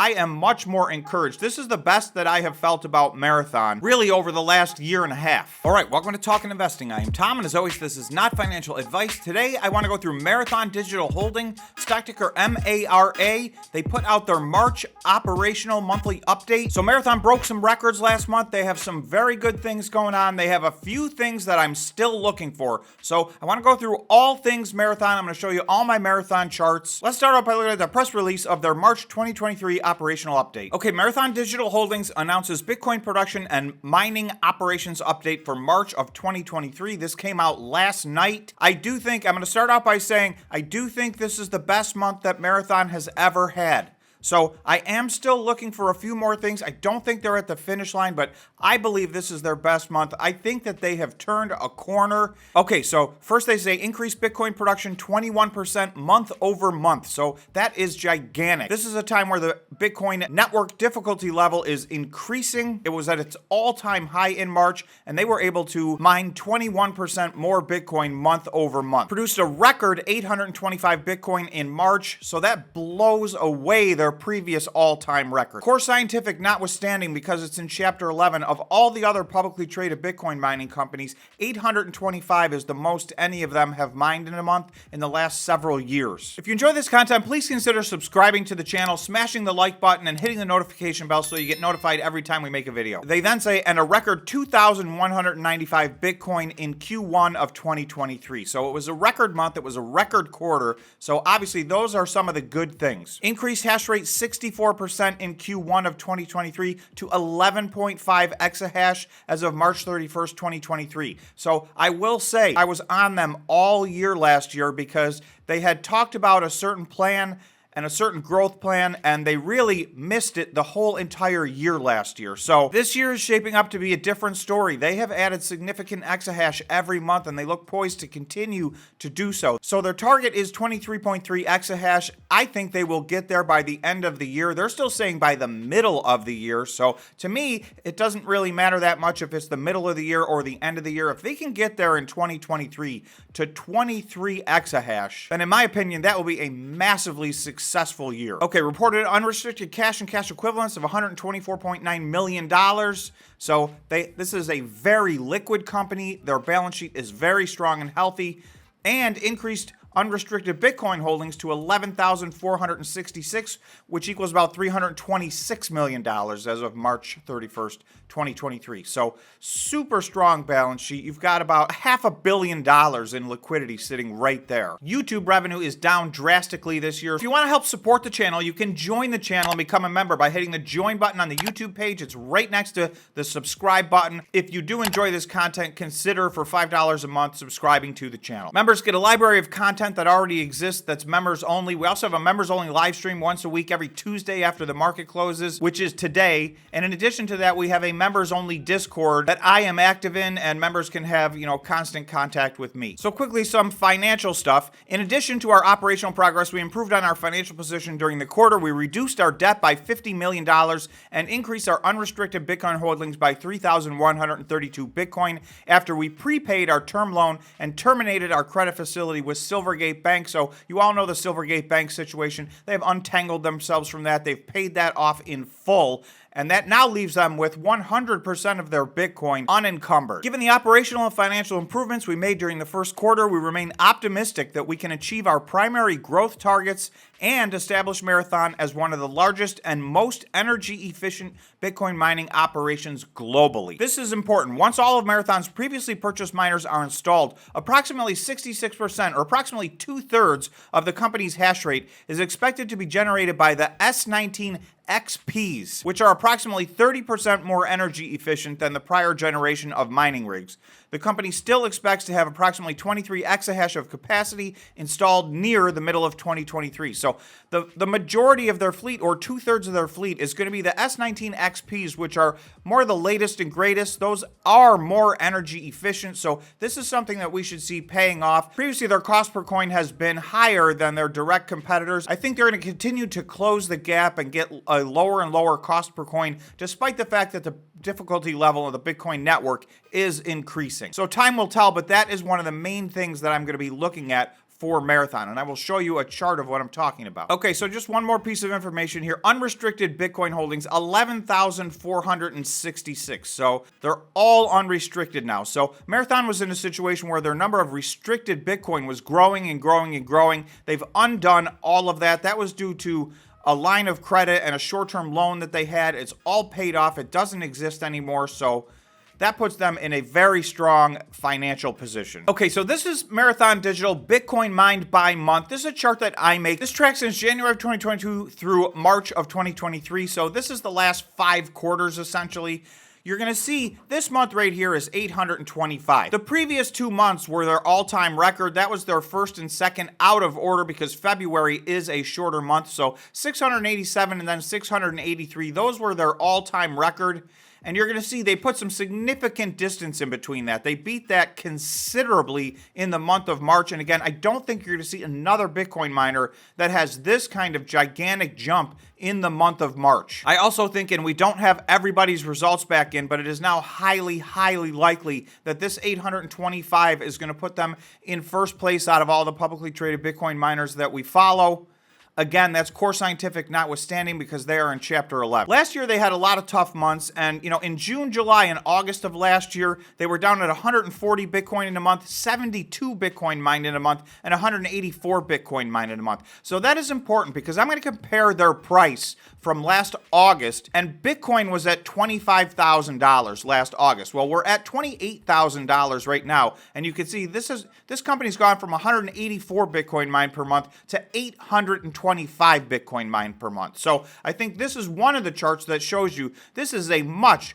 I am much more encouraged. This is the best that I have felt about Marathon, really over the last year and a half. All right, welcome to Talking Investing. I am Tom, and as always, this is not financial advice. Today, I want to go through Marathon Digital Holding, stock ticker MARA. They put out their March operational monthly update. So Marathon broke some records last month. They have some very good things going on. They have a few things that I'm still looking for. So I want to go through all things Marathon. I'm going to show you all my Marathon charts. Let's start off by looking at the press release of their March 2023 operational update. Okay, Marathon Digital Holdings announces Bitcoin production and mining operations update for March of 2023. This came out last night. I'm going to start out by saying, I do think this is the best month that Marathon has ever had. So I am still looking for a few more things. I don't think they're at the finish line, but I believe this is their best month. I think that they have turned a corner. Okay, so first they say increased Bitcoin production 21% month over month. So that is gigantic. This is a time where the Bitcoin network difficulty level is increasing. It was at its all-time high in March, and they were able to mine 21% more Bitcoin month over month. Produced a record 825 Bitcoin in March, so that blows away their previous all-time record. Core Scientific notwithstanding, because it's in Chapter 11, of all the other publicly traded Bitcoin mining companies, 825 is the most any of them have mined in a month in the last several years. If you enjoy this content, please consider subscribing to the channel, smashing the like button, and hitting the notification bell so you get notified every time we make a video. They then say, and a record 2,195 Bitcoin in Q1 of 2023. So it was a record month, it was a record quarter, so obviously those are some of the good things. Increased hash rate 64% in Q1 of 2023 to 11.5 exahash as of March 31st, 2023. So I will say I was on them all year last year because they had talked about a certain plan and a certain growth plan, and they really missed it the whole entire year last year. So this year is shaping up to be a different story. They have added significant exahash every month, and they look poised to continue to do so. So their target is 23.3 exahash. I think they will get there by the end of the year. They're still saying by the middle of the year. So to me, it doesn't really matter that much if it's the middle of the year or the end of the year. If they can get there in 2023 to 23 exahash, then in my opinion, that will be a massively successful year. Okay, reported unrestricted cash and cash equivalents of $124.9 million. So this is a very liquid company. Their balance sheet is very strong and healthy, and increased unrestricted Bitcoin holdings to 11,466, which equals about $326 million as of March 31st, 2023. So super strong balance sheet. You've got about $500 million in liquidity sitting right there. YouTube revenue is down drastically this year. If you want to help support the channel, you can join the channel and become a member by hitting the join button on the YouTube page. It's right next to the subscribe button. If you do enjoy this content, consider for $5 a month subscribing to the channel. Members get a library of content that already exists that's members only. We also have a members only live stream once a week every Tuesday after the market closes, which is today. And in addition to that, we have a members only Discord that I am active in, and members can have, constant contact with me. So quickly, some financial stuff. In addition to our operational progress, we improved on our financial position during the quarter. We reduced our debt by $50 million and increased our unrestricted Bitcoin holdings by 3,132 Bitcoin after we prepaid our term loan and terminated our credit facility with Silvergate Bank. So you all know the Silvergate Bank situation. They have untangled themselves from that. They've paid that off in full, and that now leaves them with 100% of their Bitcoin unencumbered. Given the operational and financial improvements we made during the first quarter, we remain optimistic that we can achieve our primary growth targets and establish Marathon as one of the largest and most energy-efficient Bitcoin mining operations globally. This is important. Once all of Marathon's previously purchased miners are installed, approximately 66%, or approximately 2/3 of the company's hash rate, is expected to be generated by the S19 XPs, which are approximately 30% more energy efficient than the prior generation of mining rigs. The company still expects to have approximately 23 exahash of capacity installed near the middle of 2023. So the majority of their fleet, or 2/3 of their fleet, is going to be the S19 XPs, which are more the latest and greatest. Those are more energy efficient, so this is something that we should see paying off. Previously, their cost per coin has been higher than their direct competitors. I think they're going to continue to close the gap and get a lower and lower cost per coin, despite the fact that the difficulty level of the Bitcoin network is increasing. So time will tell, but that is one of the main things that I'm going to be looking at for Marathon, and I will show you a chart of what I'm talking about. Okay, so just one more piece of information here. Unrestricted Bitcoin holdings, 11,466. So they're all unrestricted now. So Marathon was in a situation where their number of restricted Bitcoin was growing and growing and growing. They've undone all of that. That was due to a line of credit and a short-term loan that they had. It's all paid off. It doesn't exist anymore. So that puts them in a very strong financial position. Okay, so this is Marathon Digital Bitcoin mined by month. This is a chart that I make. This tracks since January of 2022 through March of 2023. So this is the last 5 quarters, essentially. You're going to see this month right here is 825. The previous 2 months were their all-time record. That was their first and second out of order because February is a shorter month. So 687 and then 683. Those were their all-time record. And you're going to see they put some significant distance in between that. They beat that considerably in the month of March. And again, I don't think you're going to see another Bitcoin miner that has this kind of gigantic jump in the month of March. I also think, and we don't have everybody's results back in, but it is now highly, highly likely that this 825 is going to put them in first place out of all the publicly traded Bitcoin miners that we follow. Again, that's Core Scientific notwithstanding because they are in Chapter 11. Last year, they had a lot of tough months. And, in June, July, and August of last year, they were down at 140 Bitcoin in a month, 72 Bitcoin mined in a month, and 184 Bitcoin mined in a month. So that is important because I'm going to compare their price from last August. And Bitcoin was at $25,000 last August. Well, we're at $28,000 right now. And you can see this company's gone from 184 Bitcoin mined per month to 825 Bitcoin mined per month. So I think this is one of the charts that shows you this is a much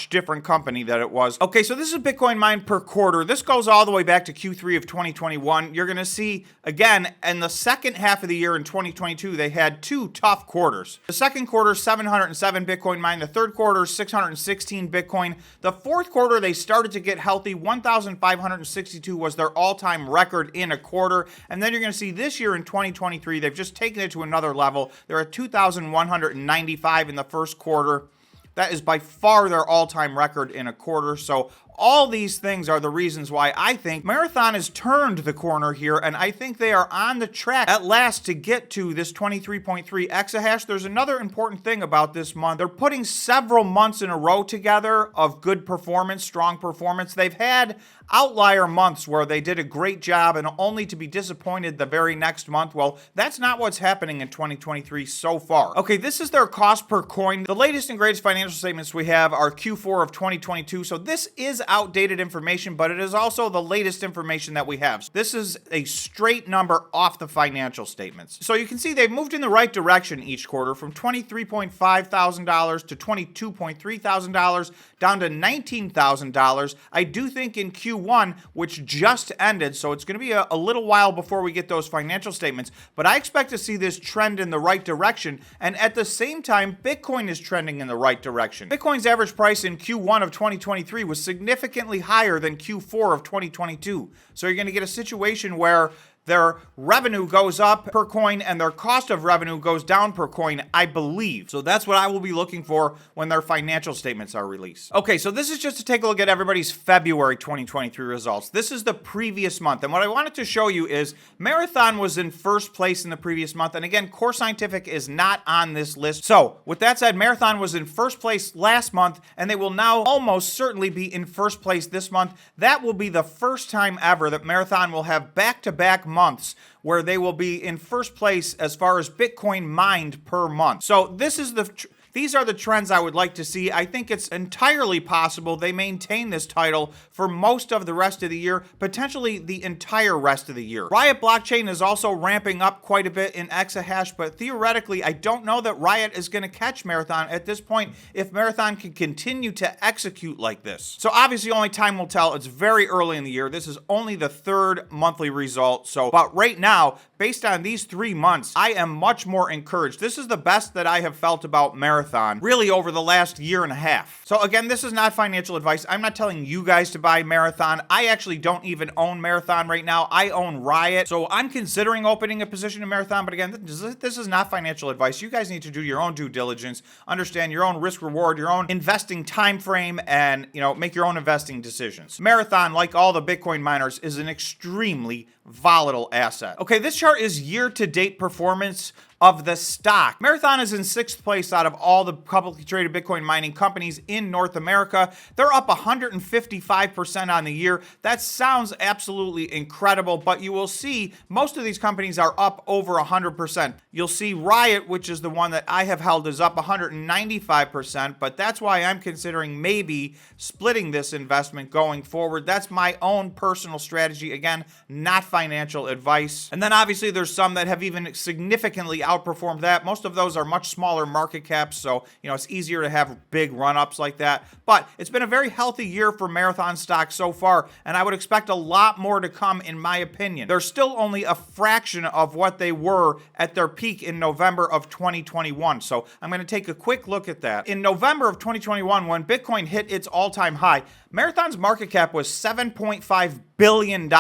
different company than it was. Okay, so this is Bitcoin mined per quarter. This goes all the way back to Q3 of 2021. You're going to see, again, in the second half of the year in 2022, they had 2 tough quarters. The second quarter, 707 Bitcoin mined. The third quarter, 616 Bitcoin. The fourth quarter, they started to get healthy. 1,562 was their all-time record in a quarter. And then you're going to see this year in 2023, they've just taken it to another level. They're at 2,195 in the first quarter. That is by far their all-time record in a quarter. So all these things are the reasons why I think Marathon has turned the corner here, and I think they are on the track at last to get to this 23.3 exahash. There's another important thing about this month. They're putting several months in a row together of good performance, strong performance. They've had outlier months where they did a great job and only to be disappointed the very next month. Well, that's not what's happening in 2023 so far. Okay, this is their cost per coin. The latest and greatest financial statements we have are Q4 of 2022. So this is outdated information, but it is also the latest information that we have. This is a straight number off the financial statements. So you can see they've moved in the right direction each quarter from $23.5 thousand to $22.3 thousand down to $19,000. I do think in Q1, which just ended, so it's going to be a little while before we get those financial statements, but I expect to see this trend in the right direction, and at the same time, Bitcoin is trending in the right direction. Bitcoin's average price in Q1 of 2023 was significantly higher than Q4 of 2022. So you're going to get a situation where their revenue goes up per coin and their cost of revenue goes down per coin, I believe. So that's what I will be looking for when their financial statements are released. Okay, so this is just to take a look at everybody's February 2023 results. This is the previous month. And what I wanted to show you is Marathon was in first place in the previous month. And again, Core Scientific is not on this list. So with that said, Marathon was in first place last month, and they will now almost certainly be in first place this month. That will be the first time ever that Marathon will have back-to-back months where they will be in first place as far as Bitcoin mined per month. So these are the trends I would like to see. I think it's entirely possible they maintain this title for most of the rest of the year, potentially the entire rest of the year. Riot blockchain is also ramping up quite a bit in exahash, but theoretically, I don't know that Riot is going to catch Marathon at this point if Marathon can continue to execute like this. So obviously, only time will tell. It's very early in the year. This is only the third monthly result. But right now, based on these 3 months, I am much more encouraged. This is the best that I have felt about Marathon really over the last year and a half. So again, this is not financial advice. I'm not telling you guys to buy Marathon. I actually don't even own Marathon right now. I own Riot. So I'm considering opening a position in Marathon. But again, this is not financial advice. You guys need to do your own due diligence, understand your own risk reward, your own investing time frame, and make your own investing decisions. Marathon, like all the Bitcoin miners, is an extremely volatile asset. Okay, this chart is year-to-date performance of the stock. Marathon is in 6th place out of all the publicly traded Bitcoin mining companies in North America. They're up 155% on the year. That sounds absolutely incredible, but you will see most of these companies are up over 100%. You'll see Riot, which is the one that I have held, is up 195%, but that's why I'm considering maybe splitting this investment going forward. That's my own personal strategy. Again, not financial advice. And then obviously there's some that have even significantly outperformed that. Most of those are much smaller market caps, so it's easier to have big run-ups like that. But it's been a very healthy year for Marathon stock so far, and I would expect a lot more to come, in my opinion. They're still only a fraction of what they were at their peak in November of 2021. So I'm going to take a quick look at that. In November of 2021, when Bitcoin hit its all-time high, Marathon's market cap was $7.5 billion.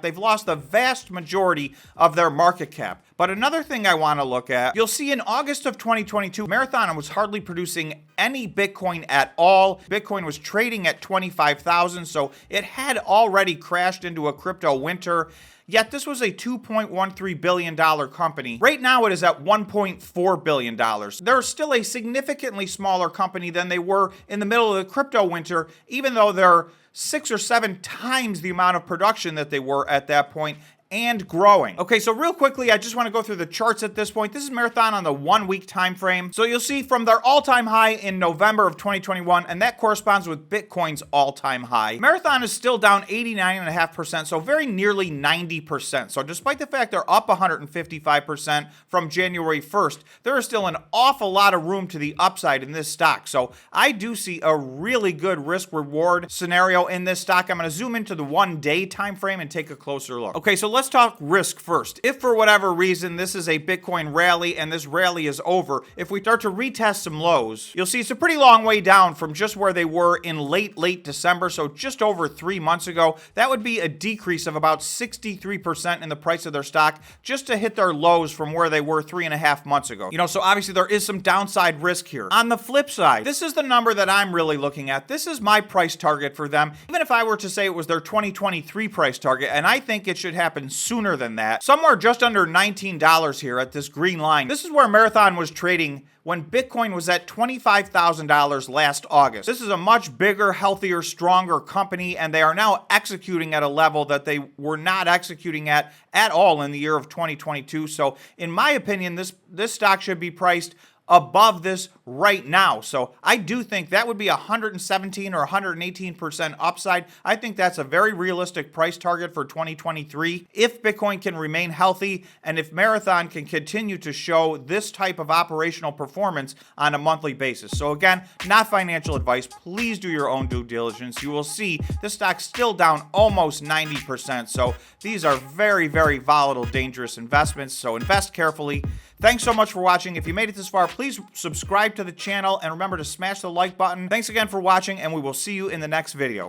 They've lost the vast majority of their market cap. But another thing I want to look at, you'll see in August of 2022, Marathon was hardly producing any Bitcoin at all. Bitcoin was trading at 25,000, so it had already crashed into a crypto winter. Yet this was a $2.13 billion company. Right now it is at $1.4 billion. They're still a significantly smaller company than they were in the middle of the crypto winter, even though they're 6 or 7 times the amount of production that they were at that point, and growing. Okay, so real quickly, I just want to go through the charts at this point. This is Marathon on the 1-week time frame. So you'll see from their all-time high in November of 2021, and that corresponds with Bitcoin's all-time high. Marathon is still down 89.5%, so very nearly 90%. So despite the fact they're up 155% from January 1st, there is still an awful lot of room to the upside in this stock. So I do see a really good risk-reward scenario in this stock. I'm going to zoom into the 1-day time frame and take a closer look. Okay, so let's talk risk first. If for whatever reason this is a Bitcoin rally and this rally is over, if we start to retest some lows, you'll see it's a pretty long way down from just where they were in late December, so just over 3 months ago. That would be a decrease of about 63% in the price of their stock just to hit their lows from where they were 3.5 months ago. So obviously there is some downside risk here. On the flip side, this is the number that I'm really looking at. This is my price target for them. Even if I were to say it was their 2023 price target, and I think it should happen sooner than that, somewhere just under $19 here at this green line. This is where Marathon was trading when Bitcoin was at $25,000 last August. This is a much bigger, healthier, stronger company, and they are now executing at a level that they were not executing at all in the year of 2022. So in my opinion, this stock should be priced above this right now. So I do think that would be 117 or 118% upside. I think that's a very realistic price target for 2023 if Bitcoin can remain healthy and if Marathon can continue to show this type of operational performance on a monthly basis. So again, not financial advice. Please do your own due diligence. You will see this stock's still down almost 90%. So these are very, very volatile, dangerous investments. So invest carefully. Thanks so much for watching. If you made it this far, please subscribe to the channel and remember to smash the like button. Thanks again for watching, and we will see you in the next video.